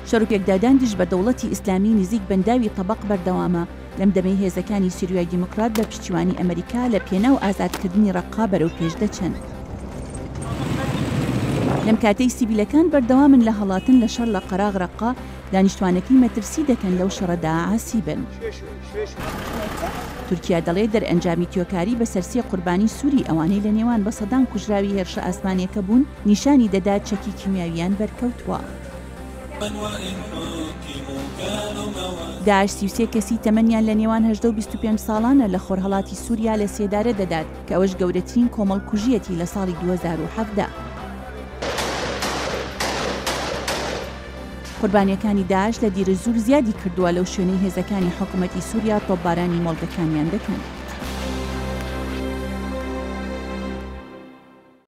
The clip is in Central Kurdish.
شەڕوپێکدادان دژ بە دەوڵەتی ئیسلامی نزیک بەنداوی تەبەق بەردەوامە لەم دەمەی هێزەکانی سوریای دیموکرات بە پشتیوانی ئەمریکا لە پێناو ئازادکردنی ڕەقا بەرەو پێش دەچن. لەم کاتەی سیڤیلەکان بەردەوامن لە هەڵاتن لە شەڕ لە قەراغ ڕەقا، دانیشتوانەکەی مەترسی دەکەن لەو شەڕەدا ئاسی بن. تورکیا دەڵێ دەرئەنجامی تیۆکاری بە سەرسی قوربانی سووری ئەوانەی لە نێوان بە سەدان کوژراوی هێرشە ئاسمانیەکە بوون نیشانی دەدات چەکی کیمیاویان بەرکەوتووە. داعش 33 کەسی تەمەنیان لە نێوان 18 و 25 ساڵانە لە خۆرهەڵاتی سووریا لە سێدارە دەدات کە ئەوەش گەورەترین کۆمەڵکوژیەتی لە ساڵی 2007دا. قوربانیەکانی داعش لە دیرە زوور زیادی کردووە لەو شوێنەی هێزەکانی حکوومەتی سووریا تۆپبارانی مۆڵگەکانیان دەکەن.